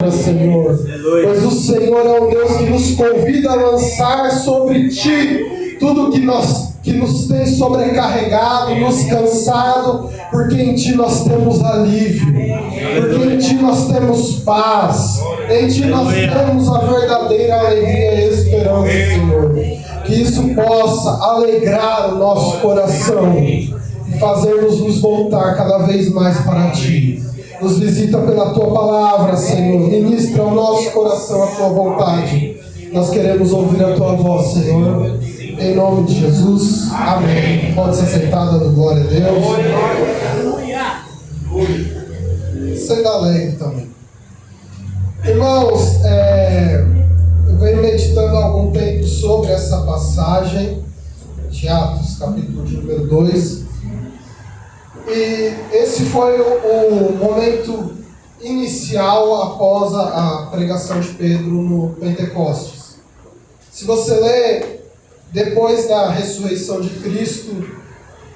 Senhor, pois o Senhor é um Deus que nos convida a lançar sobre Ti tudo que nos tem sobrecarregado, nos cansado, porque em Ti nós temos alívio, porque em Ti nós temos paz, em Ti nós temos a verdadeira alegria e esperança, Senhor. Que isso possa alegrar o nosso coração e fazer-nos nos voltar cada vez mais para Ti. Nos visita pela Tua palavra, Senhor. Ministra ao nosso coração a Tua vontade. Nós queremos ouvir a Tua voz, Senhor. Em nome de Jesus. Amém. Pode ser sentada no glória a Deus. Sendo alegre também. Irmãos, eu venho meditando há algum tempo sobre essa passagem de Atos, capítulo de número 2. E esse foi o momento inicial após a pregação de Pedro no Pentecostes. Se você ler, depois da ressurreição de Cristo,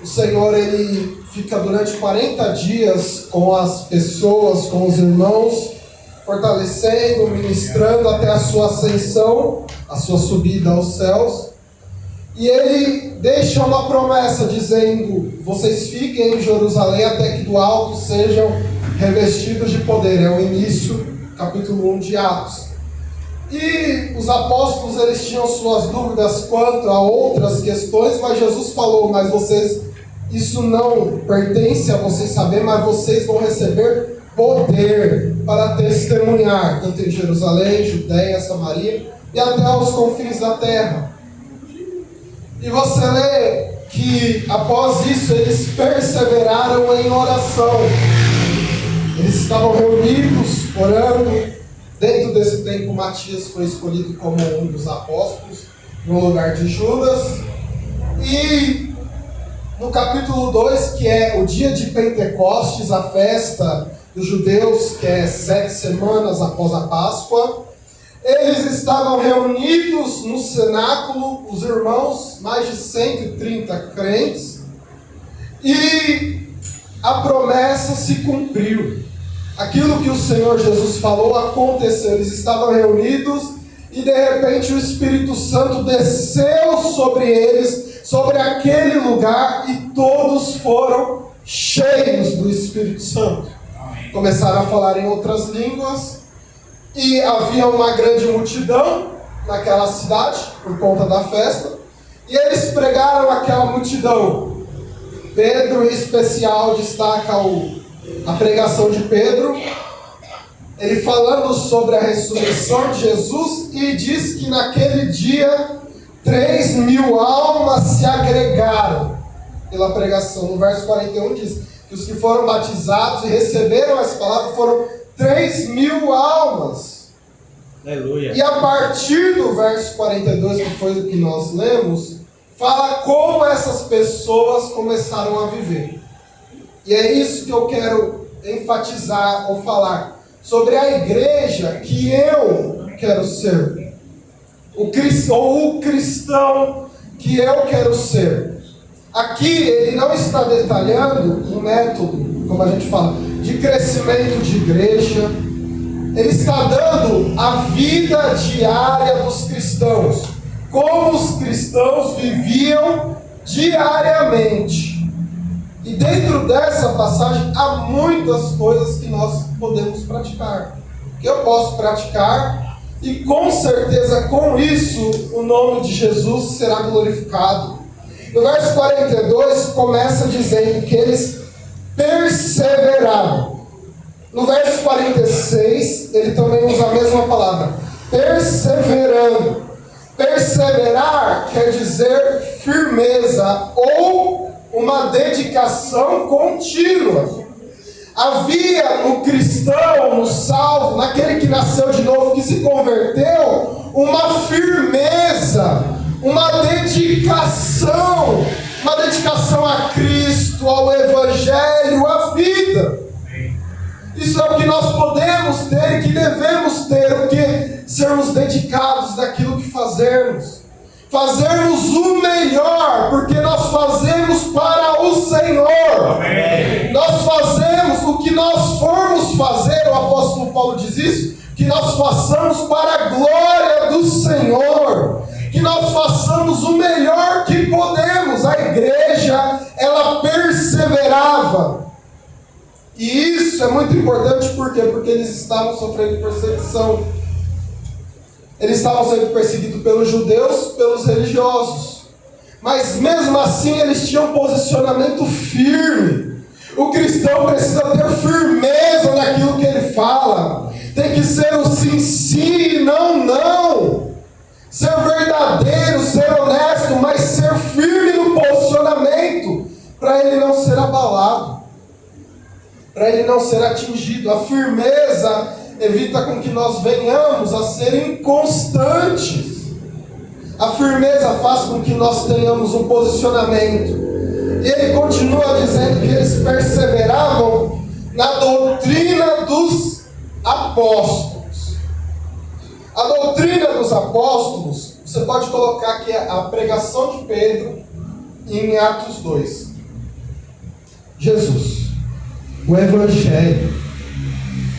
o Senhor ele fica durante 40 dias com as pessoas, com os irmãos, fortalecendo, ministrando até a sua ascensão, a sua subida aos céus. E ele deixa uma promessa dizendo: vocês fiquem em Jerusalém até que do alto sejam revestidos de poder. É o início, capítulo 1 de Atos. E os apóstolos eles tinham suas dúvidas quanto a outras questões, mas Jesus falou: mas vocês, isso não pertence a vocês saber, mas vocês vão receber poder para testemunhar, tanto em Jerusalém, Judeia, Samaria e até aos confins da terra. E você lê que após isso eles perseveraram em oração. Eles estavam reunidos, orando. Dentro desse tempo, Matias foi escolhido como um dos apóstolos, no lugar de Judas. E no capítulo 2, que é o dia de Pentecostes, a festa dos judeus, que é 7 semanas após a Páscoa, eles estavam reunidos no cenáculo, os irmãos, mais de 130 crentes, e a promessa se cumpriu. Aquilo que o Senhor Jesus falou aconteceu. Eles estavam reunidos e de repente o Espírito Santo desceu sobre eles, sobre aquele lugar, e todos foram cheios do Espírito Santo. Começaram a falar em outras línguas. E havia uma grande multidão naquela cidade, por conta da festa, e eles pregaram aquela multidão. Pedro, em especial, destaca a pregação de Pedro, ele falando sobre a ressurreição de Jesus, e diz que naquele dia 3.000 almas se agregaram pela pregação. No verso 41 diz que os que foram batizados e receberam essa palavra foram 3.000 almas. Aleluia. E a partir do verso 42, que foi o que nós lemos, fala como essas pessoas começaram a viver. E é isso que eu quero enfatizar ou falar sobre a igreja que eu quero ser, o cristão que eu quero ser. Aqui ele não está detalhando um método, como a gente fala, de crescimento de igreja. Ele está dando a vida diária dos cristãos, como os cristãos viviam diariamente. E dentro dessa passagem há muitas coisas que nós podemos praticar, que eu posso praticar, e com certeza com isso o nome de Jesus será glorificado. No verso 42 começa dizendo que eles perseveraram. No verso 46, ele também usa a mesma palavra, perseverando. Perseverar quer dizer firmeza ou uma dedicação contínua. Havia no cristão, no salvo, naquele que nasceu de novo, que se converteu, uma firmeza, uma dedicação a Cristo, ao Evangelho, à vida. Isso é o que nós podemos ter e que devemos ter, o que sermos dedicados daquilo que fazermos. Fazermos o melhor, porque nós fazemos para o Senhor. Amém. Nós fazemos o que nós formos fazer, o apóstolo Paulo diz isso, que nós façamos para a glória do Senhor, que nós façamos o melhor que podemos. A igreja, ela perseverava. E isso é muito importante, por quê? Porque eles estavam sofrendo perseguição. Eles estavam sendo perseguidos pelos judeus, pelos religiosos. Mas mesmo assim eles tinham um posicionamento firme. O cristão precisa ter firmeza naquilo que ele fala. Tem que ser o sim, sim e não, não. Ser verdadeiro, ser honesto, mas ser firme no posicionamento, para ele não ser abalado, para ele não ser atingido. A firmeza evita com que nós venhamos a ser inconstantes. A firmeza faz com que nós tenhamos um posicionamento. E ele continua dizendo que eles perseveravam na doutrina dos apóstolos. A doutrina dos apóstolos, você pode colocar aqui a pregação de Pedro em Atos 2. Jesus, o Evangelho.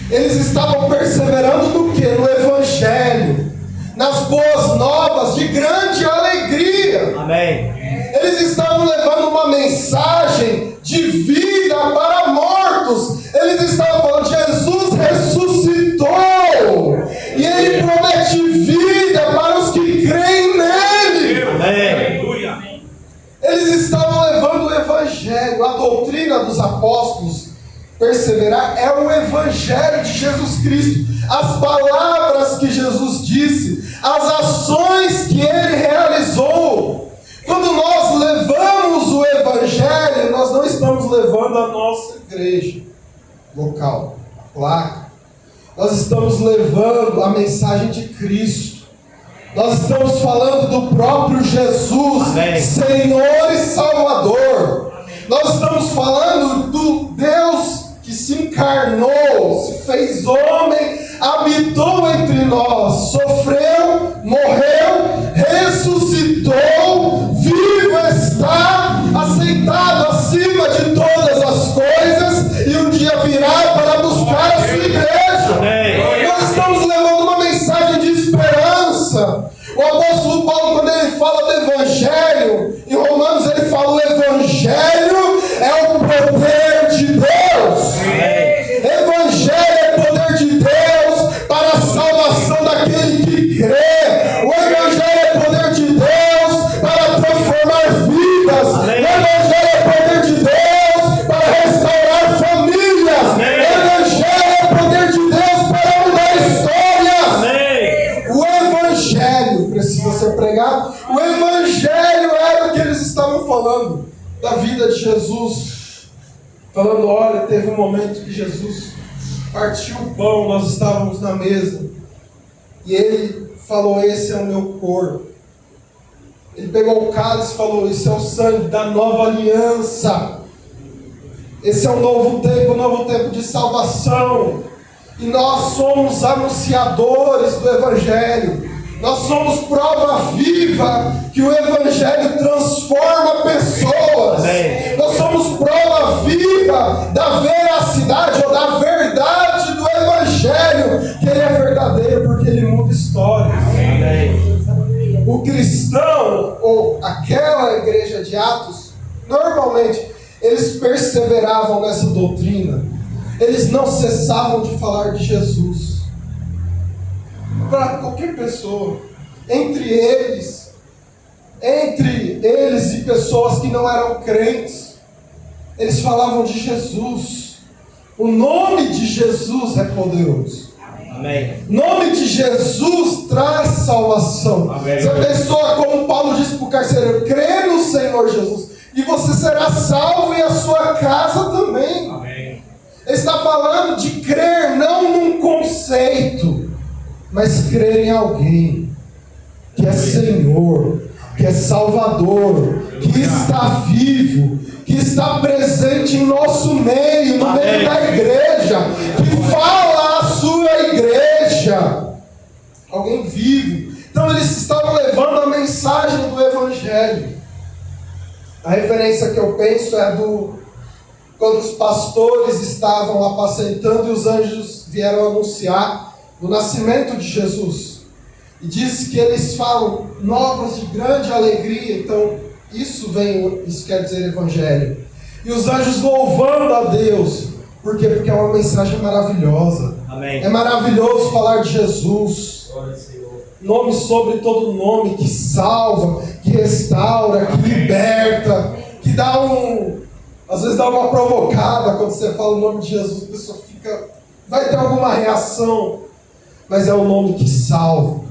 Eles estavam perseverando no quê? No Evangelho, nas boas novas de grande alegria. Amém. Eles estavam levando uma mensagem de vida para mortos. Eles estavam falando: Jesus ressuscitou e Ele promete vida para os que creem nele. Amém. Eles estavam levando o Evangelho. A doutrina dos apóstolos, perseverar, é o Evangelho de Jesus Cristo. As palavras que Jesus disse, as ações que Ele realizou. Quando nós levamos o Evangelho, nós não estamos levando a nossa igreja local, a placa. Nós estamos levando a mensagem de Cristo. Nós estamos falando do próprio Jesus, Amém. Senhor e Salvador. Nós estamos falando do Deus que se encarnou, se fez homem, habitou entre nós, sofreu, morreu, ressuscitou, vivo está, aceitado acima de todas as coisas, e um dia virá para buscar a sua igreja. Amém. Nós estamos levando uma mensagem de esperança. O apóstolo Paulo, quando ele fala do Evangelho, em Romanos ele fala: o Evangelho é o poder de Deus. Evangelho é poder de Deus para a salvação daquele que crê. O Evangelho é poder de Deus para transformar vidas. O Evangelho é poder de Deus para restaurar famílias. O Evangelho é poder de Deus para mudar histórias. O Evangelho precisa ser pregado. O Evangelho era o que eles estavam falando da vida de Jesus. Falando: olha, teve um momento que Jesus partiu o pão, nós estávamos na mesa, e Ele falou: esse é o meu corpo. Ele pegou o cálice e falou: esse é o sangue da nova aliança. Esse é um novo tempo de salvação. E nós somos anunciadores do Evangelho. Nós somos prova viva que o Evangelho transforma pessoas. Amém. Nós somos prova viva da veracidade ou da verdade do Evangelho, que ele é verdadeiro porque ele muda história. Amém. O cristão, ou aquela igreja de Atos, normalmente eles perseveravam nessa doutrina. Eles não cessavam de falar de Jesus para qualquer pessoa, entre eles e pessoas que não eram crentes. Eles falavam de Jesus. O nome de Jesus é poderoso. Amém. O nome de Jesus traz salvação. Amém. Se a pessoa, como Paulo disse para o carcereiro, crê no Senhor Jesus, e você será salvo, e a sua casa também. Amém. Ele está falando de crer não num conceito, mas crer em alguém que é Senhor, que é Salvador, que está vivo, que está presente em nosso meio, no meio da igreja, que fala a sua igreja. Alguém vivo. Então eles estavam levando a mensagem do Evangelho. A referência que eu penso é quando os pastores estavam apacentando e os anjos vieram anunciar o nascimento de Jesus. E diz que eles falam novas de grande alegria. Então, isso quer dizer evangelho. E os anjos louvando a Deus. Por quê? Porque é uma mensagem maravilhosa. Amém. É maravilhoso falar de Jesus. Nome sobre todo nome, que salva, que restaura, que liberta, que dá às vezes dá uma provocada quando você fala o nome de Jesus, a pessoa vai ter alguma reação, mas é o nome que salva,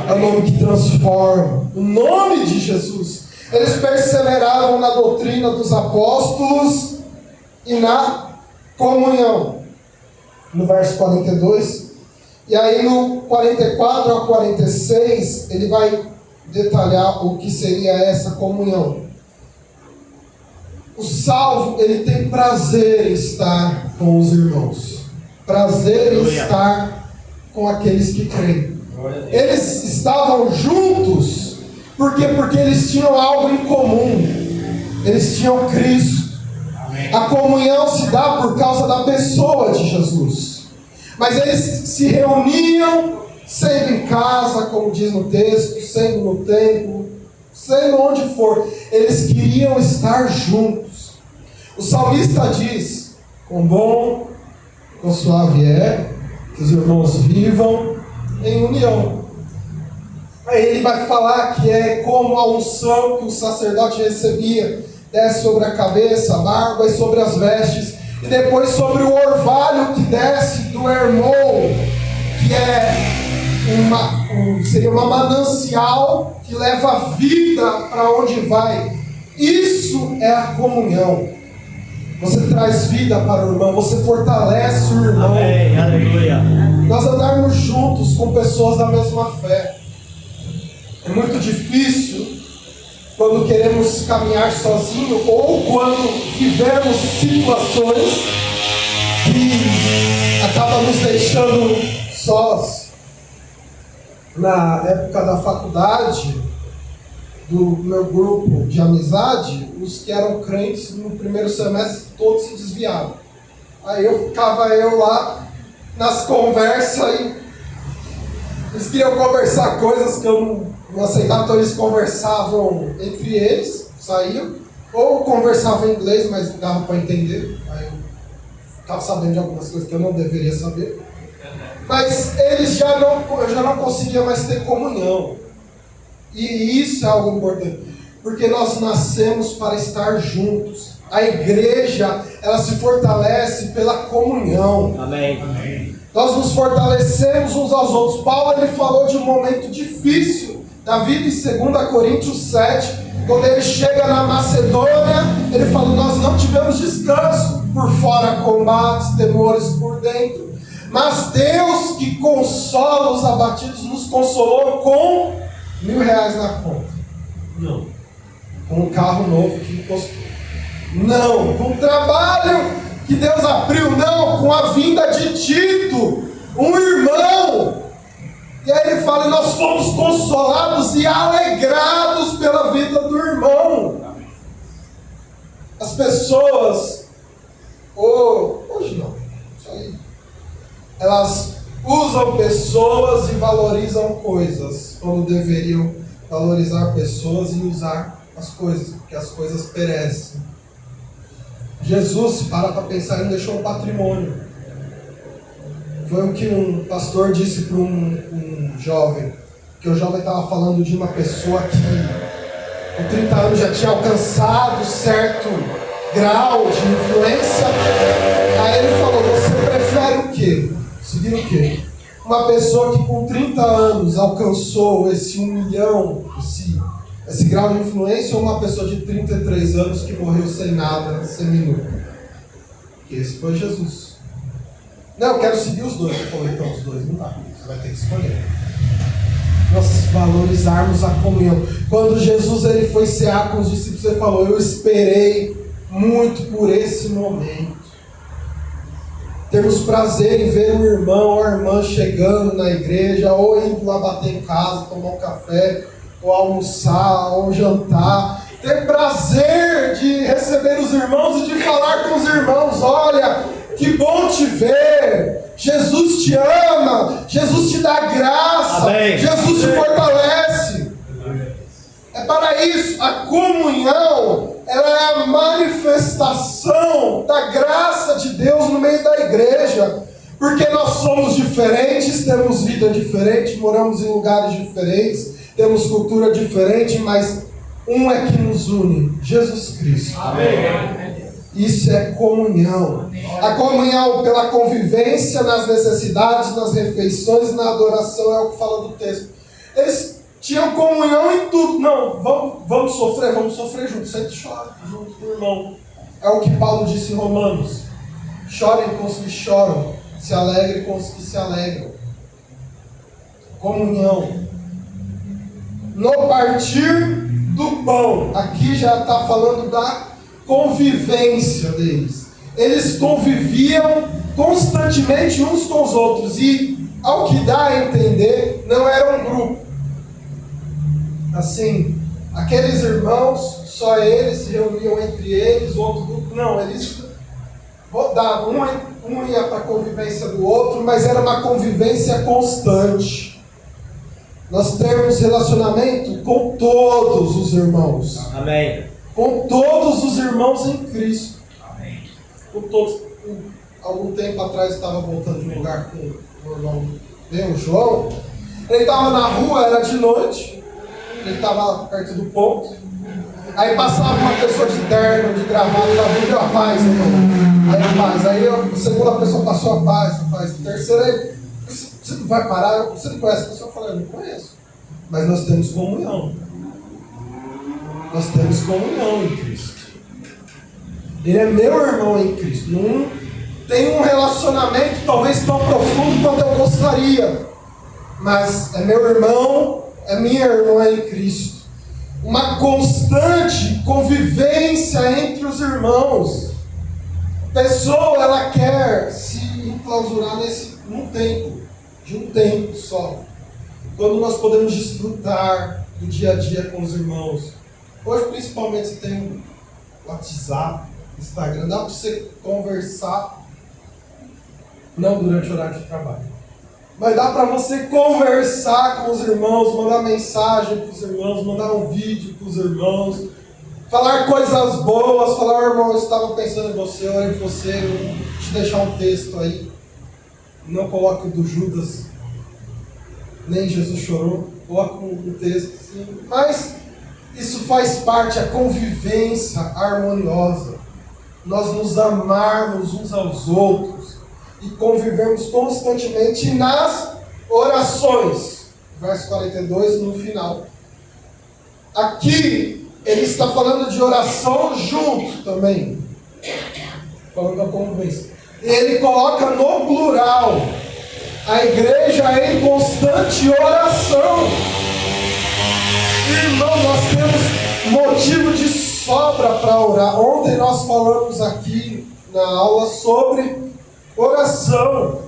é o nome que transforma, o nome de Jesus. Eles perseveravam na doutrina dos apóstolos e na comunhão. No verso 42, e aí no 44 a 46, ele vai detalhar o que seria essa comunhão. O salvo, ele tem prazer em estar com os irmãos. Prazer em estar com aqueles que creem. Eles estavam juntos. Por quê? Porque eles tinham algo em comum. Eles tinham Cristo. A comunhão se dá por causa da pessoa de Jesus. Mas eles se reuniam, sendo em casa, como diz no texto, sendo no templo, sendo onde for. Eles queriam estar juntos. O salmista diz: quão bom, quão suave é que os irmãos vivam em união. Aí ele vai falar que é como a unção que o sacerdote recebia, desce sobre a cabeça, a barba e sobre as vestes, e depois sobre o orvalho que desce do Hermon, que seria uma manancial que leva vida para onde vai. Isso é a comunhão. Você traz vida para o irmão, você fortalece o irmão. Amém, aleluia. Nós andarmos juntos com pessoas da mesma fé. É muito difícil quando queremos caminhar sozinho ou quando vivemos situações que acabam nos deixando sós. Na época da faculdade, do meu grupo de amizade, os que eram crentes no primeiro semestre todos se desviavam. Aí ficava eu lá nas conversas e eles queriam conversar coisas que eu não aceitava, então eles conversavam entre eles, saíam, ou conversavam em inglês, mas não dava para entender. Aí eu ficava sabendo de algumas coisas que eu não deveria saber. Mas eu já não conseguia mais ter comunhão. E isso é algo importante, porque nós nascemos para estar juntos. A igreja, ela se fortalece pela comunhão. Amém. Amém. Nós nos fortalecemos uns aos outros. Paulo, ele falou de um momento difícil da vida em 2 Coríntios 7, quando ele chega na Macedônia, ele fala: nós não tivemos descanso, por fora combates, temores por dentro, mas Deus que consola os abatidos nos consolou com R$1.000 na conta. Não. Com um carro novo que encostou. Não. Com o trabalho que Deus abriu. Não. Com a vinda de Tito, um irmão. E aí ele fala: nós fomos consolados e alegrados pela vida do irmão. As pessoas, hoje não, isso aí, elas usam pessoas e valorizam coisas, quando deveriam valorizar pessoas e usar as coisas, porque as coisas perecem. Jesus, se parar para pensar, ele deixou um patrimônio. Foi o que um pastor disse para um jovem, que o jovem estava falando de uma pessoa que com 30 anos já tinha alcançado certo grau de influência. Aí ele falou: você prefere o quê? Seguir o quê? Uma pessoa que com 30 anos alcançou esse 1 milhão, esse grau de influência, ou uma pessoa de 33 anos que morreu sem nada, seminudo? Porque esse foi Jesus. Não, eu quero seguir os dois. Ele falou: então os dois não dá, você vai ter que escolher. Nós valorizarmos a comunhão. Quando Jesus ele foi cear com os discípulos, ele falou: eu esperei muito por esse momento. Temos prazer em ver um irmão ou a irmã chegando na igreja, ou indo lá bater em casa, tomar um café, ou almoçar, ou jantar. Ter prazer de receber os irmãos e de falar com os irmãos: olha, Que bom te ver. Jesus te ama. Jesus te dá graça. Amém. Jesus te fortalece. É para isso. A comunhão, ela é a manifestação da graça de Deus no meio da igreja. Porque nós somos diferentes, temos vida diferente, moramos em lugares diferentes, temos cultura diferente, mas um é que nos une: Jesus Cristo. Amém. Isso é comunhão. A comunhão pela convivência nas necessidades, nas refeições, na adoração, é o que fala do texto. Eles tinham comunhão em tudo. Não, vamos sofrer juntos. Sempre chora junto com o irmão. É o que Paulo disse em Romanos. Chorem com os que choram, se alegrem com os que se alegram. Comunhão. No partir do pão. Aqui já está falando da convivência deles. Eles conviviam constantemente uns com os outros. E, ao que dá a entender, não era um grupo. Assim, aqueles irmãos, só eles se reuniam entre eles, o outro grupo, não, eles rodavam, um ia para a convivência do outro, mas era uma convivência constante. Nós temos relacionamento com todos os irmãos. Amém. Com todos os irmãos em Cristo. Amém. Com todos. Algum tempo atrás eu estava voltando de um lugar com o irmão meu, o João. Ele estava na rua, era de noite. Ele estava perto do ponto. Aí passava uma pessoa de terno, de gravata, e deu a paz, irmão. Aí a paz. Aí a segunda pessoa passou a paz. A terceira, aí, você não vai parar? Você não conhece a pessoa? Eu falei, eu não conheço. Mas nós temos comunhão. Nós temos comunhão em Cristo. Ele é meu irmão em Cristo. Não tem um relacionamento talvez tão profundo quanto eu gostaria. Mas é meu irmão, é minha irmã em Cristo. Uma constante convivência entre os irmãos. A pessoa, ela quer se enclausurar num tempo, de um tempo só. Quando nós podemos desfrutar do dia a dia com os irmãos. Hoje, principalmente, você tem o WhatsApp, Instagram, dá para você conversar, não durante o horário de trabalho, mas dá para você conversar com os irmãos, mandar mensagem para os irmãos, mandar um vídeo para os irmãos, falar coisas boas, falar, irmão, eu estava pensando em você, olha em você, eu vou te deixar um texto aí, não coloque o do Judas, nem Jesus chorou, coloque um texto assim, mas isso faz parte, a convivência harmoniosa, nós nos amarmos uns aos outros e convivermos constantemente nas orações. Verso 42 no final. Aqui ele está falando de oração junto também, falando da convivência. Ele coloca no plural, a igreja é em constante oração. Irmão, nós temos motivo de sobra para orar. Ontem nós falamos aqui na aula sobre oração.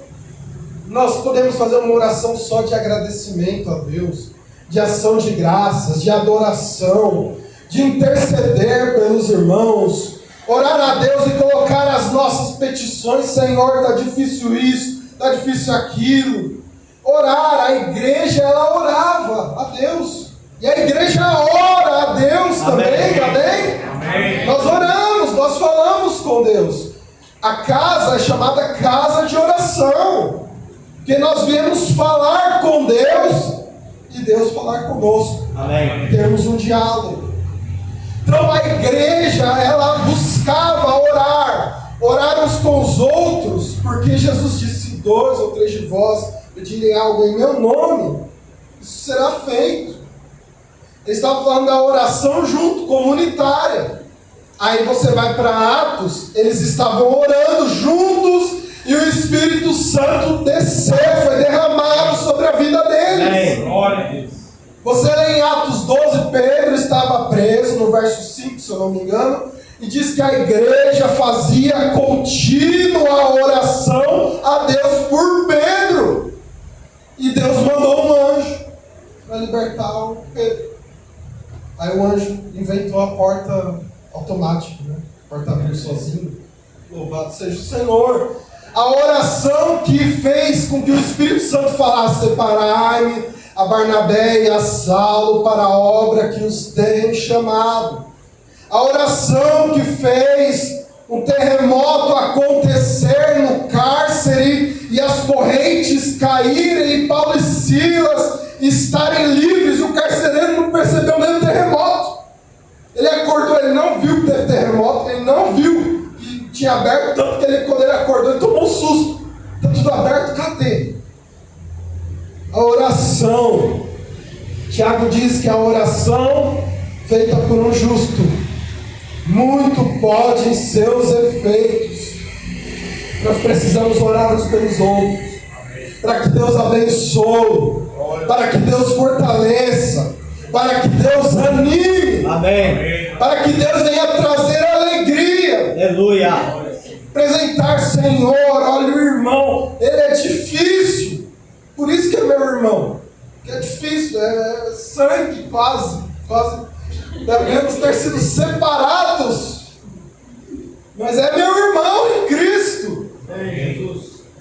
Nós podemos fazer uma oração só de agradecimento a Deus, de ação de graças, de adoração, de interceder pelos irmãos, orar a Deus e colocar as nossas petições. Senhor, está difícil isso, está difícil aquilo. Orar, a igreja ela orava a Deus. E a igreja ora a Deus também, amém? Amém. Nós oramos, nós falamos com Deus. A casa é chamada casa de oração, porque nós viemos falar com Deus e Deus falar conosco. Amém. Temos um diálogo. Então a igreja, ela buscava orar uns com os outros, porque Jesus disse, 2 ou 3 de vós pedirem algo em meu nome, isso será feito. Eles estavam falando da oração junto, comunitária. Aí você vai para Atos, eles estavam orando juntos e o Espírito Santo desceu, foi derramado sobre a vida deles. Glória a Deus. Você lê em Atos 12, Pedro estava preso, no verso 5, se eu não me engano, e diz que a igreja fazia contínua oração a Deus por Pedro. E Deus mandou um anjo para libertar o Pedro. Aí o anjo inventou a porta automática, né? A porta abriu sozinho. Louvado seja o Senhor. A oração que fez com que o Espírito Santo falasse: separai-me a Barnabé e a Saulo para a obra que os tem chamado. A oração que fez um terremoto acontecer no cárcere e as correntes caírem e Paulo e Silas estarem livres. O carcereiro não percebeu nem o terremoto. Ele acordou, ele não viu que teve terremoto, ele não viu que tinha aberto, tanto que ele, quando ele acordou, ele tomou um susto. Está tudo aberto, cadê? A oração. Tiago diz que a oração feita por um justo muito pode em seus efeitos. Nós precisamos orar uns pelos outros, para que Deus abençoe, para que Deus fortaleça, para que Deus anime, Amém. para que Deus venha trazer alegria. Aleluia. Apresentar: Senhor, olha o irmão, ele é difícil, por isso que é meu irmão, que é difícil, é sangue quase, devemos ter sido separados, mas é meu irmão em Cristo.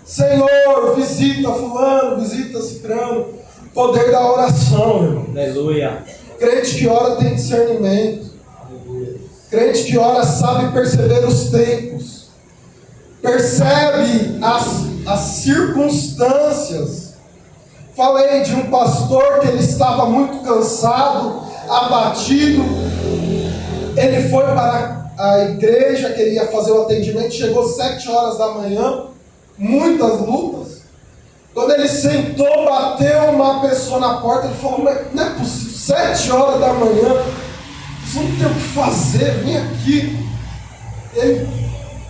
Senhor, visita fulano, visita cicrano. Poder da oração, irmão. Aleluia. Crente que ora tem discernimento. Crente que ora sabe perceber os tempos. Percebe as circunstâncias. Falei de um pastor que ele estava muito cansado, abatido. Ele foi para a igreja, queria fazer o atendimento, chegou 7 horas da manhã, muitas lutas. Quando ele sentou, bateu uma pessoa na porta, ele falou: não é possível, 7 horas da manhã, você não tem o que fazer, vem aqui. Ele,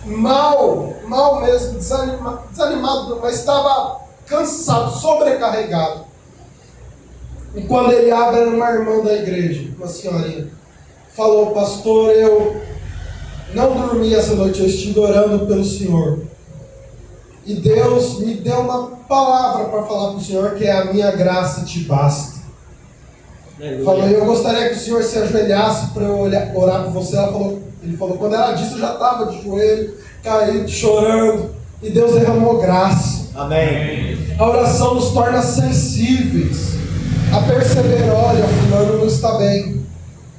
mal mesmo, desanimado, mas estava cansado, sobrecarregado. E quando ele abre, era uma irmã da igreja, uma senhorinha. Falou: pastor, eu não dormi essa noite, eu estive orando pelo Senhor. E Deus me deu uma palavra para falar para o Senhor, que é: a minha graça te basta. Falou: eu gostaria que o Senhor se ajoelhasse para eu orar por você. Ele falou: quando ela disse, eu já estava de joelho, caído, chorando. E Deus derramou graça. Amém. A oração nos torna sensíveis a perceber: olha, fulano não está bem,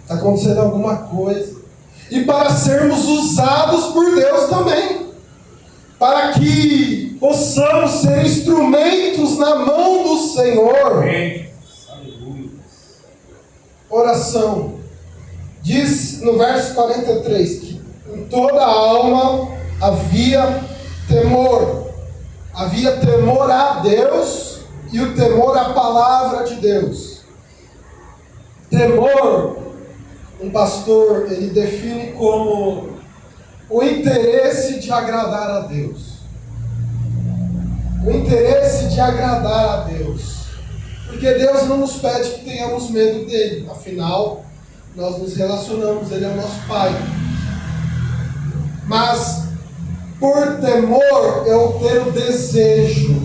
está acontecendo alguma coisa. E para sermos usados por Deus também, para que possamos ser instrumentos na mão do Senhor. Amém. Oração. Diz no verso 43 que em toda a alma havia temor. Havia temor a Deus e o temor à palavra de Deus. Temor, um pastor, ele define como o interesse de agradar a Deus. O interesse de agradar a Deus. Porque Deus não nos pede que tenhamos medo dele. Afinal, nós nos relacionamos, ele é o nosso Pai. Mas, por temor, eu ter o desejo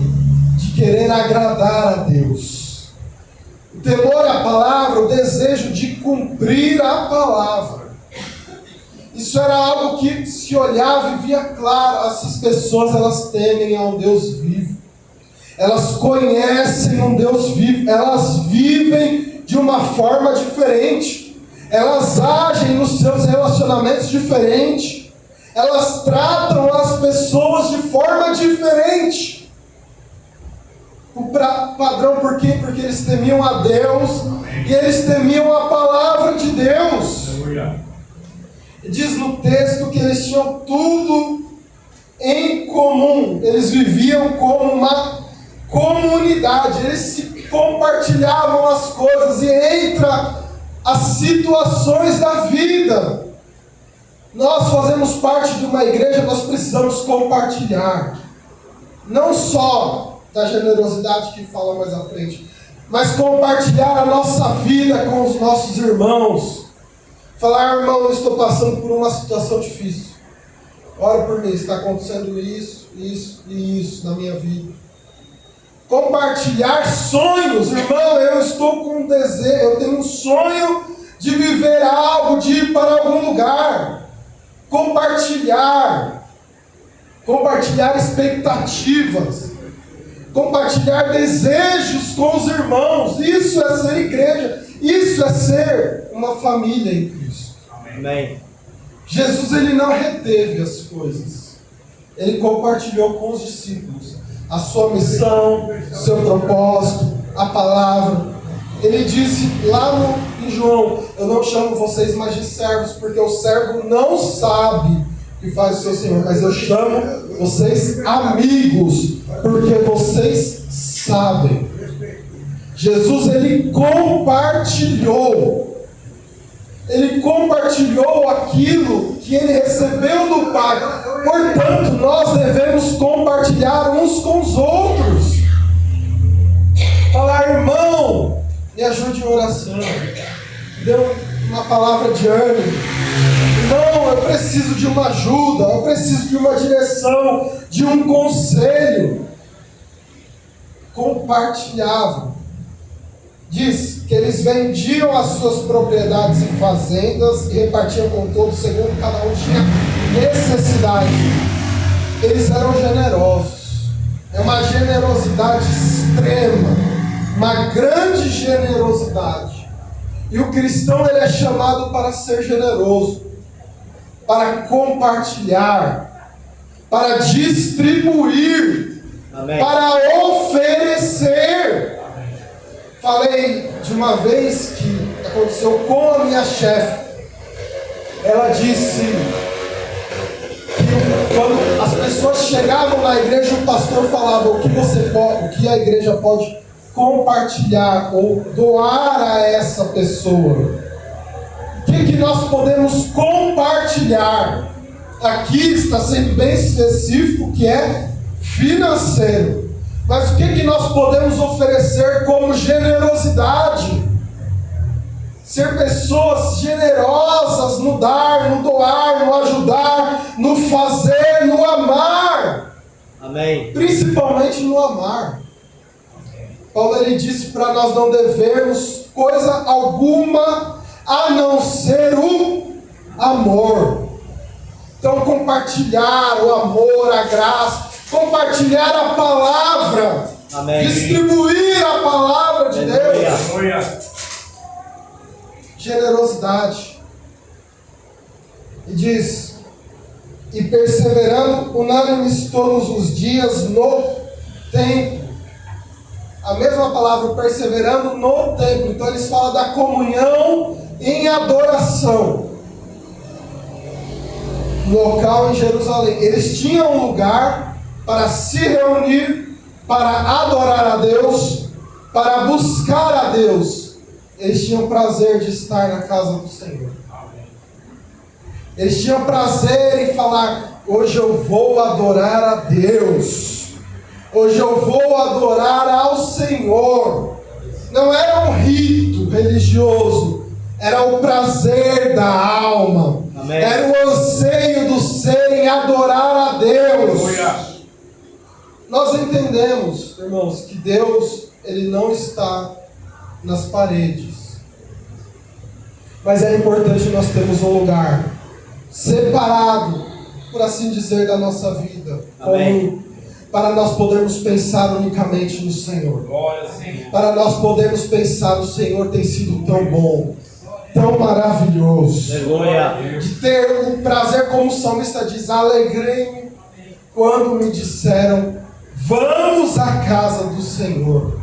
de querer agradar a Deus. O temor à palavra, o desejo de cumprir a palavra. Isso era algo que se olhava e via claro: essas pessoas, elas temem a um Deus vivo. Elas conhecem um Deus vivo. Elas vivem de uma forma diferente. Elas agem nos seus relacionamentos diferente. Elas tratam as pessoas de forma diferente. O padrão, por quê? Porque eles temiam a Deus. E eles temiam a palavra de Deus. Diz no texto que eles tinham tudo em comum. Eles viviam como uma comunidade. Eles se compartilhavam as coisas. E entre as situações da vida, nós fazemos parte de uma igreja, nós precisamos compartilhar. Não só da generosidade que fala mais à frente, mas compartilhar a nossa vida com os nossos irmãos. Falar: irmão, eu estou passando por uma situação difícil. Ora por mim, está acontecendo isso, isso e isso na minha vida. Compartilhar sonhos. Irmão, eu estou com um desejo, eu tenho um sonho de viver algo, de ir para algum lugar. Compartilhar. compartilhar expectativas, compartilhar desejos com os irmãos. Isso é ser igreja, isso é ser uma família em Cristo. Amém. Jesus, ele não reteve as coisas, ele compartilhou com os discípulos a sua missão, seu propósito, a palavra. Ele disse lá em João: eu não chamo vocês mais de servos, porque o servo não sabe o que faz o seu Senhor, mas eu chamo vocês amigos, porque vocês sabem. Jesus, ele compartilhou aquilo que ele recebeu do Pai. Portanto, nós devemos compartilhar uns com os outros. Falar: irmão, me ajude em oração, dê uma palavra de ânimo. Irmão, eu preciso de uma ajuda, eu preciso de uma direção, de um conselho. Compartilhavam. Diz que eles vendiam as suas propriedades e fazendas e repartiam com todos, segundo cada um tinha necessidade. Eles eram generosos. É uma generosidade extrema, uma grande generosidade. E o cristão, ele é chamado para ser generoso, para compartilhar, para distribuir, Amém. para oferecer. Falei de uma vez que aconteceu com a minha chefe. Ela disse que quando as pessoas chegavam na igreja, o pastor falava o que a igreja pode compartilhar ou doar a essa pessoa. O que nós podemos compartilhar? Aqui está sendo bem específico, que é financeiro. Mas o que nós podemos oferecer como generosidade? Ser pessoas generosas no dar, no doar, no ajudar, no fazer, no amar. Amém. Principalmente no amar. Paulo, ele disse para nós não devermos coisa alguma a não ser o amor. Então, compartilhar o amor, a graça, compartilhar a palavra, Amém. Distribuir a palavra de Deus. Aleluia. Generosidade. E diz: e perseverando unânimes todos os dias no templo. A mesma palavra, perseverando no templo. Então eles falam da comunhão em adoração. Local em Jerusalém. Eles tinham um lugar para se reunir, para adorar a Deus, para buscar a Deus. Eles tinham prazer de estar na casa do Senhor. Eles tinham prazer em falar: hoje eu vou adorar a Deus. Hoje eu vou adorar ao Senhor. Não era um rito religioso, era o prazer da alma. Amém. Era o anseio do ser em adorar a Deus. Nós entendemos, irmãos, que Deus, Ele não está nas paredes. Mas é importante nós termos um lugar separado, por assim dizer, da nossa vida. Amém. Para nós podermos pensar unicamente no Senhor. Para nós podermos pensar: o Senhor tem sido tão bom, tão maravilhoso. Aleluia. De ter o prazer, como o salmista diz: alegrei-me quando me disseram: vamos à casa do Senhor.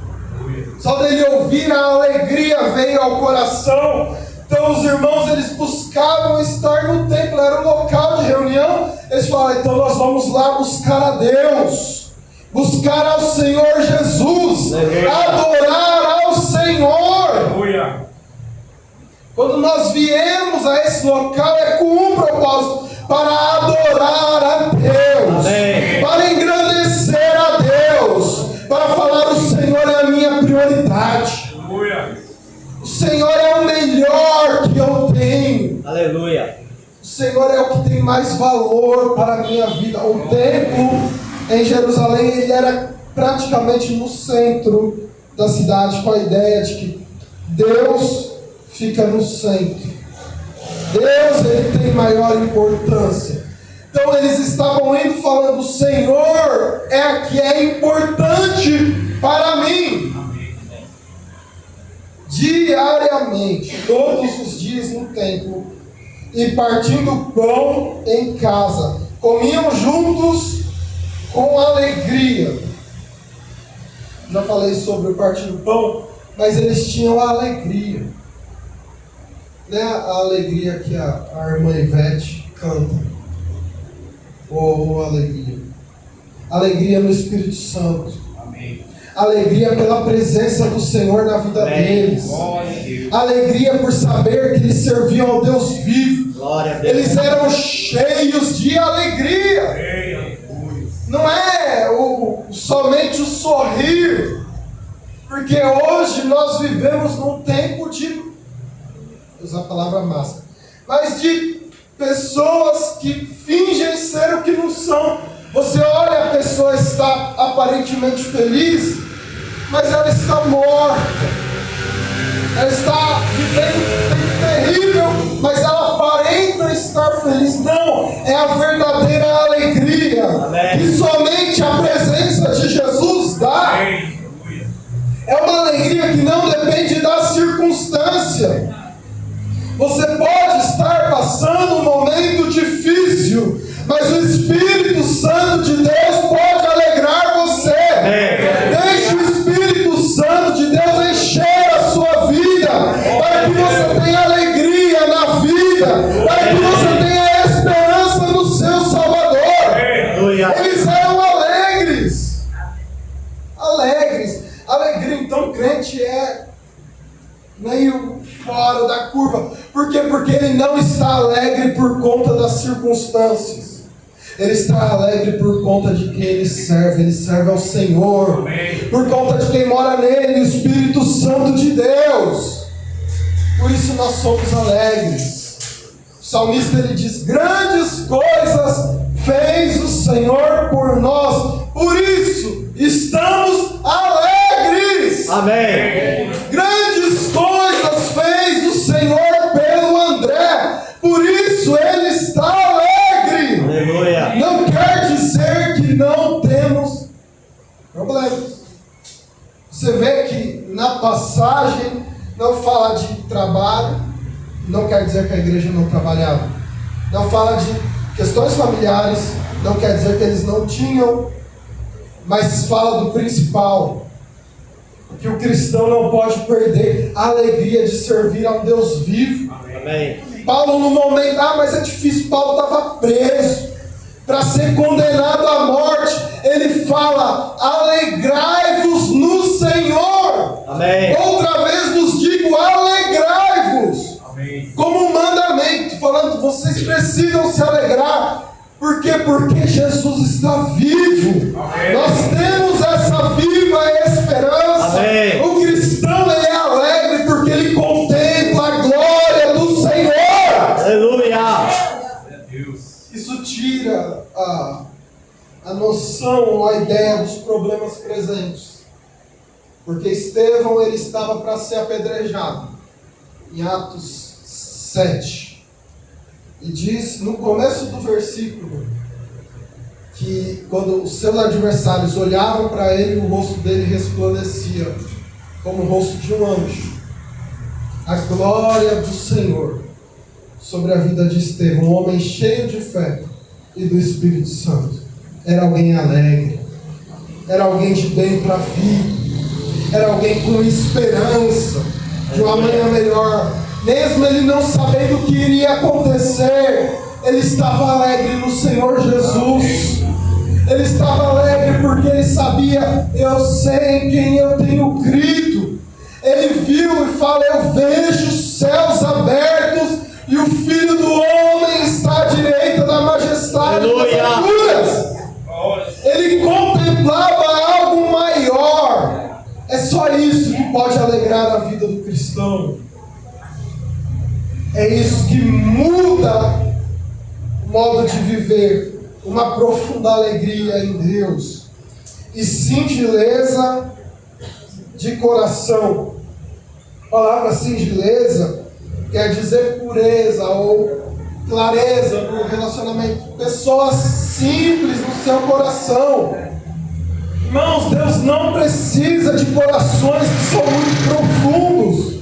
Só dele ouvir, a alegria veio ao coração. Então os irmãos, eles buscavam estar no templo, era um local de reunião. Eles falaram: então nós vamos lá buscar a Deus, buscar ao Senhor Jesus, adorar ao Senhor. Quando nós viemos a esse local, é com um propósito: para adorar a Deus. Amém. Para engrandecer a Deus, para falar: o Senhor é a minha prioridade. O Senhor é o melhor que eu tenho. Aleluia. O Senhor é o que tem mais valor para a minha vida. O templo em Jerusalém, ele era praticamente no centro da cidade, com a ideia de que Deus fica no centro. Deus, ele tem maior importância. Então eles estavam indo falando: o Senhor é que é importante para mim. Diariamente, todos os dias no templo, e partindo pão em casa, comiam juntos com alegria. Já falei sobre o partir do pão, mas eles tinham a alegria. Não é a alegria que a irmã Ivete canta. Oh, alegria. Alegria no Espírito Santo. Amém. Alegria pela presença do Senhor na vida deles. Alegria por saber que eles serviam ao Deus vivo. Glória a Deus. Eles eram cheios de alegria. Não é somente o sorrir. Porque hoje nós vivemos num tempo de, vou usar a palavra máscara, mas de pessoas que fingem ser o que não são. Você olha, a pessoa está aparentemente feliz, mas ela está morta. Ela está vivendo um tempo terrível, mas ela aparenta estar feliz. Não, é a verdadeira alegria. Amém. Que somente a presença de Jesus dá. Amém. É uma alegria que não depende da circunstância. Você pode estar passando um momento difícil, mas o Espírito Santo de Deus pode alegrar você. Deixe o Espírito Santo de Deus encher a sua vida, para que você tenha alegria na vida, para que você tenha esperança no seu Salvador. Eles eram alegres. Alegres. Alegria, então, crente é meio fora da curva. Por quê? Porque ele não está alegre por conta das circunstâncias. Ele está alegre por conta de quem ele serve ao Senhor. Amém. Por conta de quem mora nele, o Espírito Santo de Deus. Por isso nós somos alegres. O salmista, ele diz: grandes coisas fez o Senhor por nós, por isso estamos alegres. Amém. Grandes coisas fez o Senhor pelo André, por isso ele está alegre. Aleluia. Não quer dizer que não temos problemas. Você vê que na passagem não fala de trabalho, não quer dizer que a igreja não trabalhava. Não fala de questões familiares, não quer dizer que eles não tinham, mas fala do principal. Que o cristão não pode perder a alegria de servir a um Deus vivo. Amém. Paulo, no momento, mas é difícil, Paulo estava preso para ser condenado à morte. Ele fala: alegrai-vos no Senhor. Amém. Outra vez vos digo: alegrai-vos. Amém. Como um mandamento, falando: vocês precisam se alegrar. Por quê? Porque Jesus está vivo. Amém. Nós temos essa viva esperança. Amém. O cristão, ele é alegre porque ele contempla a glória do Senhor. Aleluia. Isso tira a noção ou a ideia dos problemas presentes. Porque Estevão, ele estava para ser apedrejado. Em Atos 7. E diz no começo do versículo que quando os seus adversários olhavam para ele, o rosto dele resplandecia como o rosto de um anjo. A glória do Senhor sobre a vida de Estevão, um homem cheio de fé e do Espírito Santo. Era alguém alegre, era alguém de bem para a vida, era alguém com esperança de uma manhã melhor. Mesmo ele não sabendo o que iria acontecer, ele estava alegre no Senhor Jesus. Ele estava alegre porque ele sabia: eu sei em quem eu tenho crido. Ele viu e fala: eu vejo os céus abertos e o Filho do Homem está à direita da majestade das alturas. Ele contemplava algo maior. É só isso que pode alegrar a vida do cristão. É isso que muda o modo de viver, uma profunda alegria em Deus e singeleza de coração. A palavra singeleza quer dizer pureza ou clareza no relacionamento, pessoas simples no seu coração. Irmãos, Deus não precisa de corações que são muito profundos.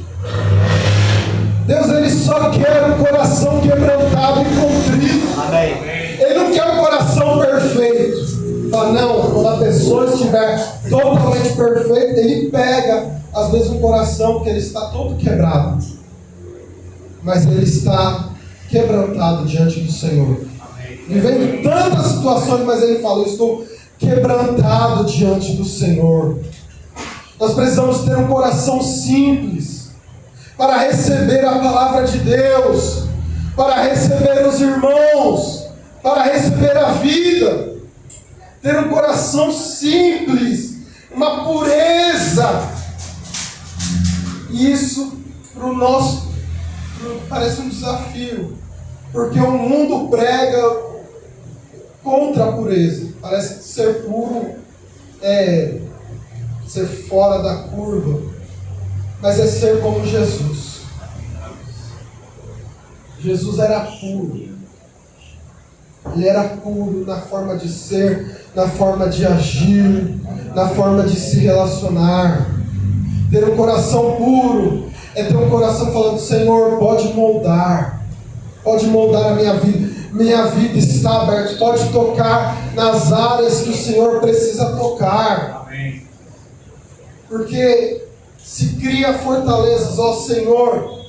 Deus, Ele só quer um coração quebrantado e contrito. Amém. Ele não quer um coração perfeito. Fala, não, quando a pessoa estiver totalmente perfeita, Ele pega, às vezes, um coração que ele está todo quebrado, mas ele está quebrantado diante do Senhor. Vivendo tantas situações, mas ele fala, eu estou quebrantado diante do Senhor. Nós precisamos ter um coração simples para receber a palavra de Deus, para receber os irmãos, para receber a vida. Ter um coração simples, uma pureza. Isso para o nosso parece um desafio, porque o mundo prega contra a pureza. Parece que ser puro é ser fora da curva, mas é ser como Jesus. Jesus era puro. Ele era puro na forma de ser, na forma de agir, na forma de se relacionar. Ter um coração puro é ter um coração falando, Senhor, pode moldar a minha vida. Minha vida está aberta, pode tocar nas áreas que o Senhor precisa tocar. Amém. Porque se cria fortalezas, ó Senhor,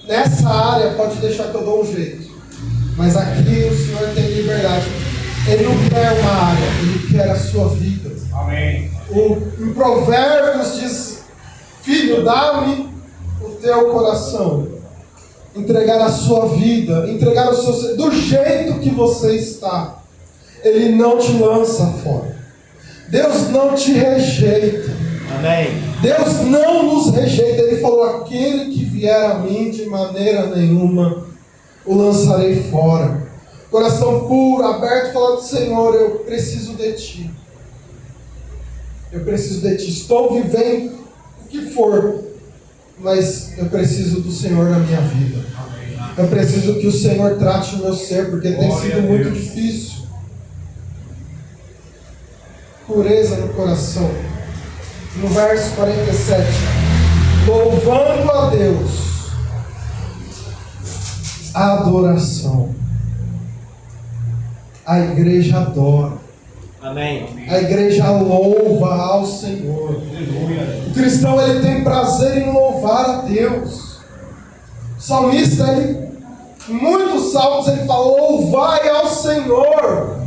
nessa área pode deixar que eu dou um jeito. Mas aqui o Senhor tem liberdade. Ele não quer uma área, Ele quer a sua vida. Amém. Em Provérbios diz, filho, dá-me o teu coração. Entregar a sua vida, entregar o seu, do jeito que você está. Ele não te lança fora. Deus não te rejeita. Amém. Deus não nos rejeita. Ele falou, aquele que vier a mim de maneira nenhuma o lançarei fora. Coração puro, aberto, falando, Senhor, eu preciso de Ti. Eu preciso de Ti. Estou vivendo o que for, mas eu preciso do Senhor na minha vida. Eu preciso que o Senhor trate o meu ser, porque tem sido muito difícil. Pureza no coração. No verso 47, louvando a Deus, a adoração. A igreja adora. Amém. A igreja louva ao Senhor. O cristão, ele tem prazer em louvar a Deus. O salmista, em muitos salmos, ele fala, louvai ao Senhor.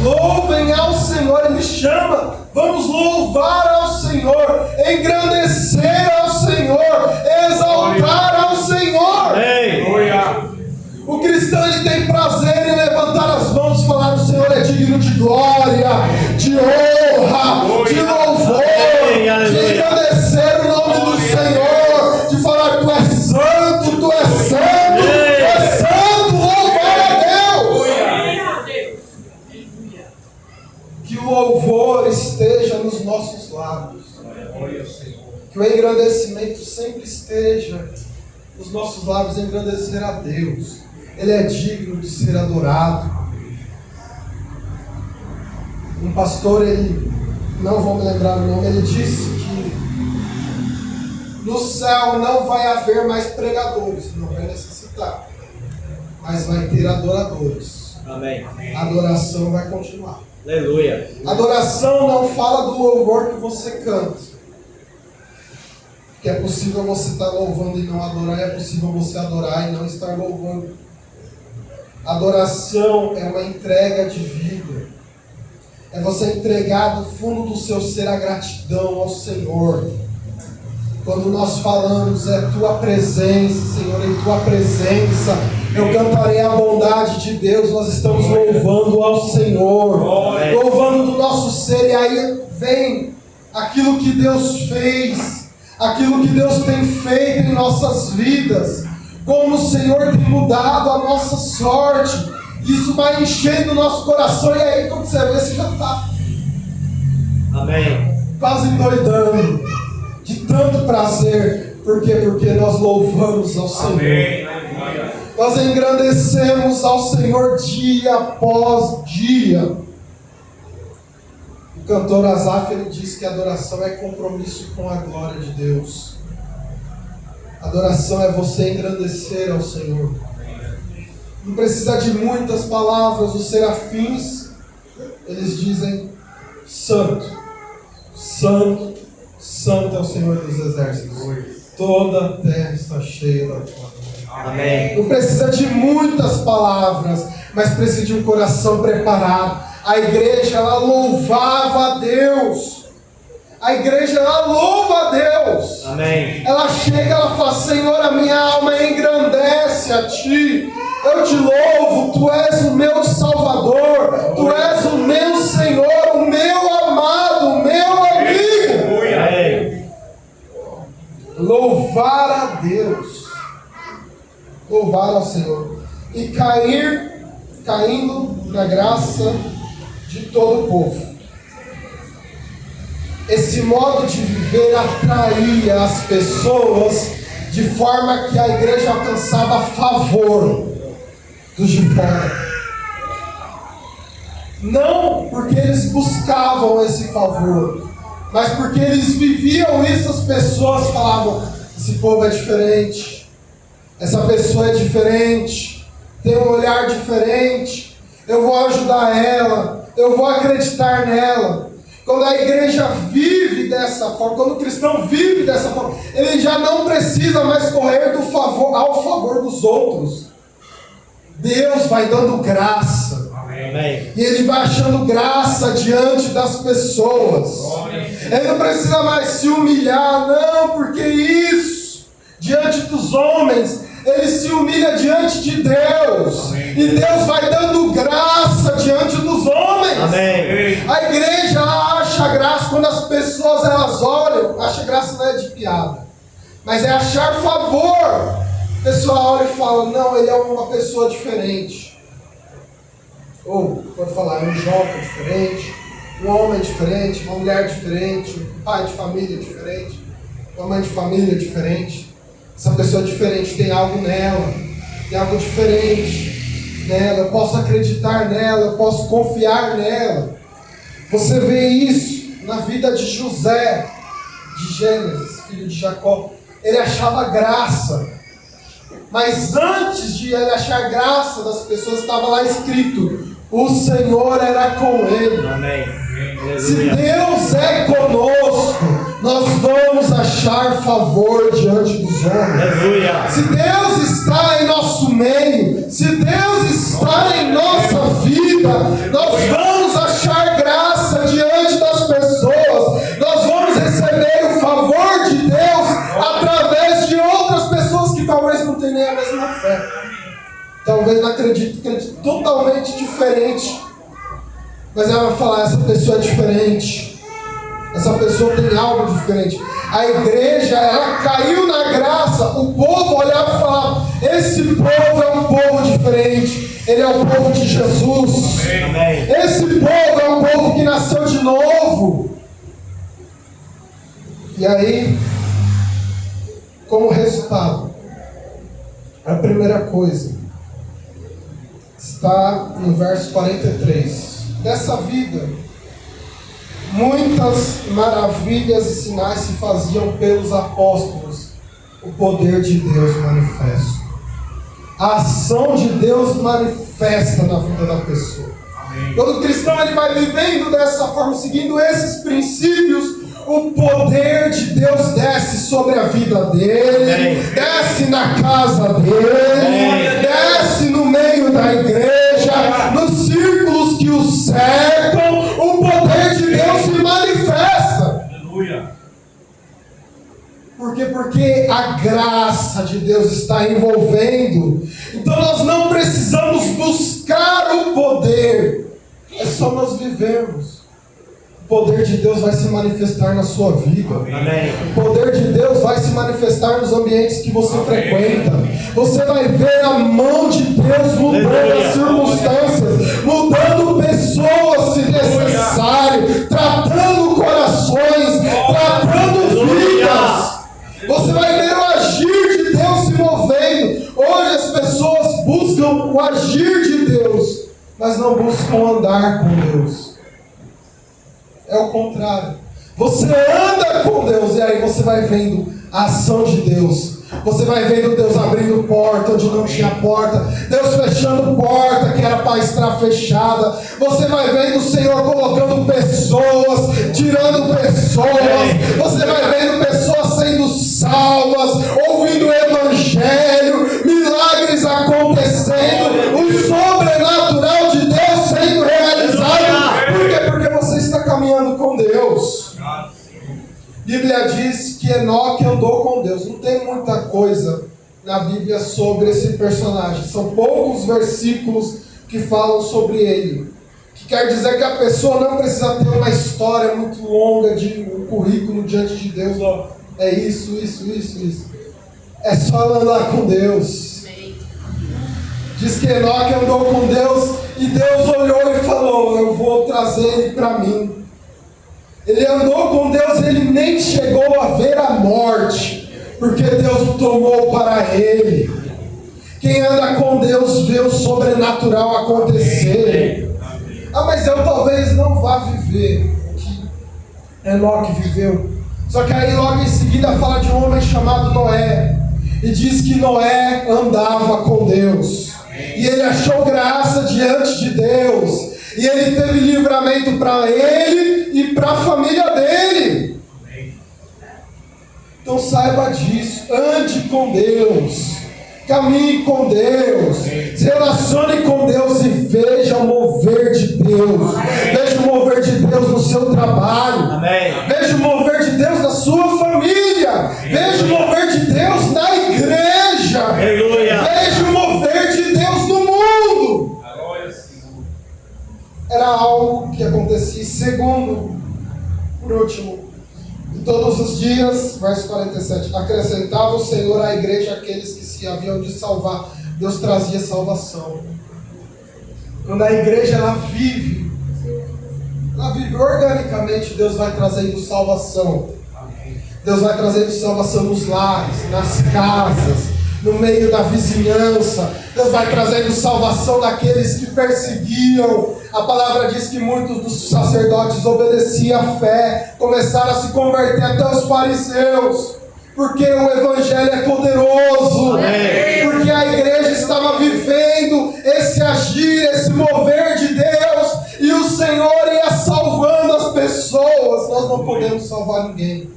Louvem ao Senhor. Ele chama, vamos louvar ao Senhor, engrandecer ao Senhor, exaltar ao Senhor. Amém. O cristão, ele tem prazer em levantar as mãos e falar, o Senhor é digno de glória, de honra, de louvor, de engrandecer o nome do Senhor, de falar, tu és santo, tu és santo, tu és santo, louvar a Deus. Que o louvor esteja nos nossos lábios, que o engrandecimento sempre esteja nos nossos lábios, engrandecer a Deus. Ele é digno de ser adorado. Um pastor, ele, não vou me lembrar o nome, ele disse que no céu não vai haver mais pregadores, não vai necessitar, mas vai ter adoradores. Amém. A adoração vai continuar. Aleluia. Adoração não fala do louvor que você canta. Que é possível você estar louvando e não adorar, é possível você adorar e não estar louvando. Adoração é uma entrega de vida. É você entregar do fundo do seu ser a gratidão ao Senhor. Quando nós falamos, é Tua presença, Senhor, em Tua presença eu cantarei a bondade de Deus. Nós estamos louvando ao Senhor, louvando do nosso ser, e aí vem aquilo que Deus fez, aquilo que Deus tem feito em nossas vidas, como o Senhor tem mudado a nossa sorte. Isso vai enchendo o nosso coração, e aí quando você vê, você já está quase endoidando de tanto prazer. Por quê? Porque nós louvamos ao Senhor. Nós engrandecemos ao Senhor dia após dia. O cantor Asaf, ele diz que a adoração é compromisso com a glória de Deus. Adoração é você engrandecer ao Senhor. Não precisa de muitas palavras. Os serafins, eles dizem: Santo, Santo, Santo é o Senhor dos exércitos. Toda a terra está cheia da tua glória. Amém. Não precisa de muitas palavras, mas precisa de um coração preparado. A igreja, ela louvava a Deus. A igreja, ela louva a Deus. Amém. Ela chega, ela fala: Senhor, a minha alma engrandece a Ti. Eu te louvo, Tu és o meu Salvador. Tu és o meu Senhor, o meu amado, o meu amigo. Amém. Louvar a Deus. Louvar ao Senhor. E caindo na graça de todo o povo. Esse modo de viver atraía as pessoas de forma que a igreja alcançava favor dos de fora. Não porque eles buscavam esse favor, mas porque eles viviam isso. As pessoas falavam: esse povo é diferente, essa pessoa é diferente, tem um olhar diferente, eu vou ajudar ela, eu vou acreditar nela. Quando a igreja vive dessa forma, quando o cristão vive dessa forma, ele já não precisa mais correr ao favor dos outros. Deus vai dando graça. Amém. E ele vai achando graça diante das pessoas. Ele não precisa mais se humilhar, não, porque isso, diante dos homens, ele se humilha diante de Deus. E Deus vai dando graça diante dos homens. Amém. A igreja, ela acha graça quando as pessoas, elas olham. Acha graça não é de piada, mas é achar favor. A pessoa olha e fala: não, ele é uma pessoa diferente. Ou pode falar: é um jovem diferente, um homem diferente, uma mulher diferente, um pai de família diferente, uma mãe de família diferente. Essa pessoa diferente tem algo nela, tem algo diferente nela. Eu posso acreditar nela, eu posso confiar nela. Você vê isso na vida de José, de Gênesis, filho de Jacó. Ele achava graça, mas antes de ele achar graça das pessoas, estava lá escrito: o Senhor era com ele. Amém. Se Deus é conosco, nós vamos achar favor diante dos homens. Aleluia. Se Deus está em nosso meio, se Deus está em nossa vida, nós vamos achar graça diante das pessoas. Nós vamos receber o favor de Deus através de outras pessoas que talvez não tenham nem a mesma fé. Talvez não acredite totalmente diferente. Mas ela vai falar: essa pessoa é diferente. Essa pessoa tem algo diferente. A igreja, ela caiu na graça. O povo olhava e falava: esse povo é um povo diferente. Ele é o povo de Jesus. Amém. Esse povo é um povo que nasceu de novo. E aí, como resultado, a primeira coisa está no verso 43. Dessa vida, muitas maravilhas e sinais se faziam pelos apóstolos. O poder de Deus manifesto. A ação de Deus manifesta na vida da pessoa. Amém. Quando o cristão ele vai vivendo dessa forma, seguindo esses princípios, o poder de Deus desce sobre a vida dele. Amém. Desce na casa dele. Amém. Desce no meio da igreja, nos círculos que o cercam. O poder de Deus se manifesta. Aleluia. Por quê? Porque a graça de Deus está envolvendo. Então nós não precisamos buscar o poder, é só nós vivermos. O poder de Deus vai se manifestar na sua vida. Amém. O poder de Deus vai se manifestar nos ambientes que você frequenta. Você vai ver a mão de Deus mudando as circunstâncias, mudando pessoas se necessário, tratando corações, tratando vidas. Você vai ver o agir de Deus se movendo. Hoje as pessoas buscam o agir de Deus, mas não buscam andar com Deus. É o contrário. Você anda com Deus e aí você vai vendo a ação de Deus. Você vai vendo Deus abrindo porta onde não tinha porta. Deus fechando porta que era para estar fechada. Você vai vendo o Senhor colocando pessoas, tirando pessoas. Você vai vendo pessoas sendo salvas, ouvindo o Evangelho, milagres acontecendo, o sobrenatural de Deus sendo realizado. Por quê? Porque você está caminhando com Deus. A Bíblia diz que Enoque andou com Deus. Não tem muita coisa na Bíblia sobre esse personagem. São poucos versículos que falam sobre ele. Que quer dizer que a pessoa não precisa ter uma história muito longa de um currículo diante de Deus. Ó, é isso. É só andar com Deus. Diz que Enoque andou com Deus e Deus olhou e falou: eu vou trazer ele para mim. Ele andou com Deus, ele nem chegou a ver a morte, porque Deus o tomou para ele. Quem anda com Deus vê o sobrenatural acontecer. Ah, mas eu talvez não vá viver o que Enoque viveu. Só que aí logo em seguida fala de um homem chamado Noé, e diz que Noé andava com Deus, e ele achou graça diante de Deus, e ele teve livramento para ele e para a família dele. Então saiba disso, ande com Deus, caminhe com Deus, se relacione com Deus e veja o mover de Deus. Veja o mover de Deus no seu trabalho. Veja o mover de Deus na sua família. Veja o mover de Deus na igreja. Veja o mover de Deus no mundo. Era algo que acontecia. Segundo, por último, e todos os dias, verso 47, acrescentava o Senhor à igreja aqueles que se haviam de salvar. Deus trazia salvação. Quando a igreja ela vive organicamente, Deus vai trazendo salvação. Deus vai trazendo salvação nos lares, nas casas, no meio da vizinhança. Deus vai trazendo salvação daqueles que perseguiam. A palavra diz que muitos dos sacerdotes obedeciam à fé, começaram a se converter até os fariseus, porque o Evangelho é poderoso. Amém. Porque a igreja estava vivendo esse agir, esse mover de Deus, e o Senhor ia salvando as pessoas. Nós não podemos salvar ninguém.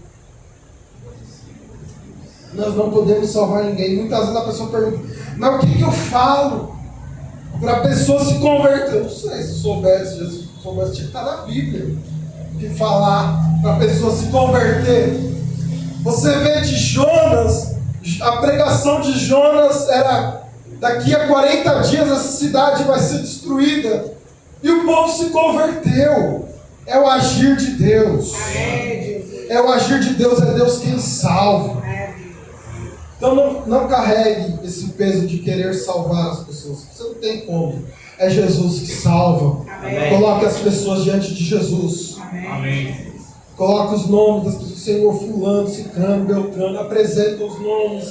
Nós não podemos salvar ninguém. Muitas vezes a pessoa pergunta: mas o que eu falo para a pessoa se converter? Eu não sei, se soubesse, Jesus soubesse, tinha que estar na Bíblia, de falar para a pessoa se converter. Você vê de Jonas, a pregação de Jonas era: daqui a 40 dias essa cidade vai ser destruída. E o povo se converteu. É o agir de Deus. É o agir de Deus, é Deus quem salva. Então não carregue esse peso de querer salvar as pessoas. Você não tem como. É Jesus que salva. Amém. Coloque as pessoas diante de Jesus. Amém. Coloque os nomes das pessoas. Senhor, fulano, ciclano, beltrano. Apresenta os nomes.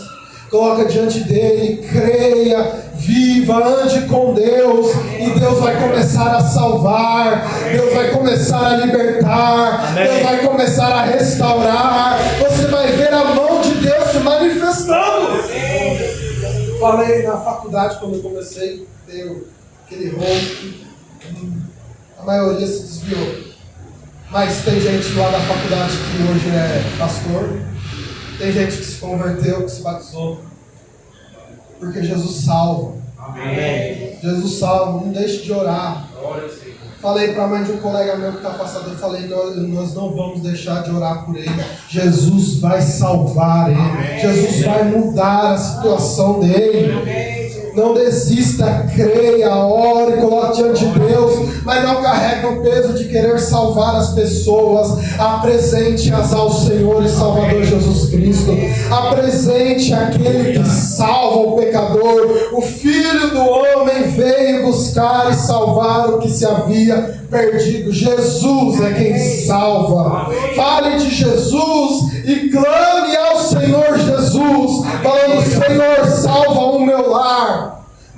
Coloca diante dele. Creia. Viva. Ande com Deus. Amém. E Deus vai começar a salvar. Amém. Deus vai começar a libertar. Amém. Deus vai começar a restaurar. Você vai ver a mão de Deus se manifestando. Amém. Falei na faculdade quando eu comecei. Deu aquele rosto. A maioria se desviou. Mas tem gente lá da faculdade que hoje é pastor. Tem gente que se converteu, que se batizou. Porque Jesus salva. Amém. Jesus salva. Não deixe de orar. Falei para a mãe de um colega meu que está afastado. Eu falei: nós não vamos deixar de orar por ele. Jesus vai salvar ele. Amém. Jesus vai mudar a situação dele. Amém. Não desista, creia, ore, coloque diante de Deus, mas não carregue o peso de querer salvar as pessoas. Apresente-as ao Senhor e Salvador Jesus Cristo. Apresente aquele que salva o pecador. O Filho do Homem veio buscar e salvar o que se havia perdido. Jesus é quem salva. Fale de Jesus e clame ao Senhor Jesus, falando: Senhor, salva o meu lar.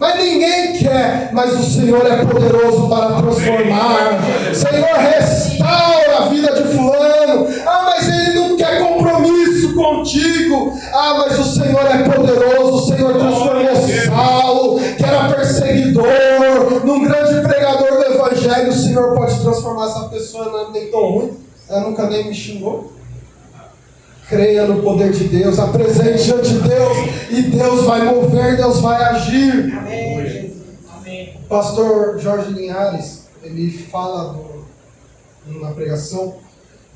Mas ninguém quer, mas o Senhor é poderoso para transformar. Senhor, restaura a vida de fulano. Mas ele não quer compromisso contigo. Mas o Senhor é poderoso. O Senhor transformou Saulo, que era perseguidor, num grande pregador do Evangelho. O Senhor pode transformar essa pessoa, não é nem tão ruim. Ela nunca nem me xingou. Creia no poder de Deus, apresente diante de Deus, e Deus vai mover, Deus vai agir. Amém, Jesus. Amém. O pastor Jorge Linhares, ele fala na pregação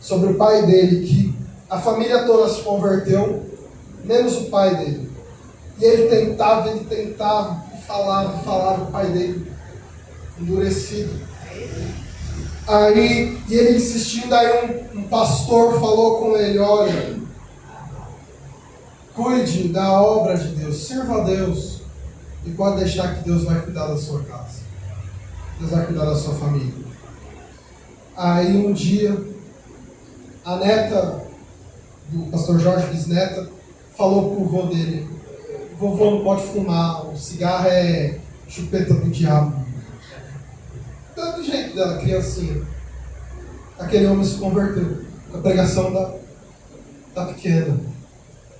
sobre o pai dele, que a família toda se converteu, menos o pai dele. E ele tentava, falava, o pai dele endurecido. Aí, e ele insistindo, aí um pastor falou com ele: olha, cuide da obra de Deus, sirva a Deus, e pode deixar que Deus vai cuidar da sua casa, Deus vai cuidar da sua família. Aí um dia, a neta do pastor Jorge, bisneta, falou pro vô dele: vovô não pode fumar, o cigarro é chupeta do diabo. Do jeito dela, criancinha. Aquele homem se converteu. A pregação da pequena.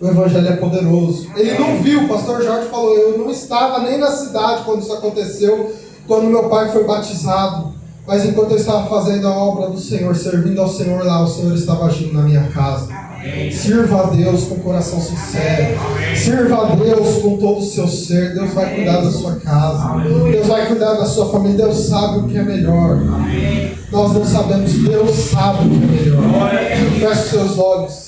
O Evangelho é poderoso. Ele não viu, o pastor Jorge falou: eu não estava nem na cidade quando isso aconteceu, quando meu pai foi batizado. Mas enquanto eu estava fazendo a obra do Senhor, servindo ao Senhor lá, o Senhor estava agindo na minha casa. Amém. Sirva a Deus com coração sincero. Amém. Sirva a Deus com todo o seu ser. Deus vai cuidar da sua casa. Amém. Deus vai cuidar da sua família. Deus sabe o que é melhor. Amém. Nós não sabemos, Deus sabe o que é melhor. Feche seus olhos.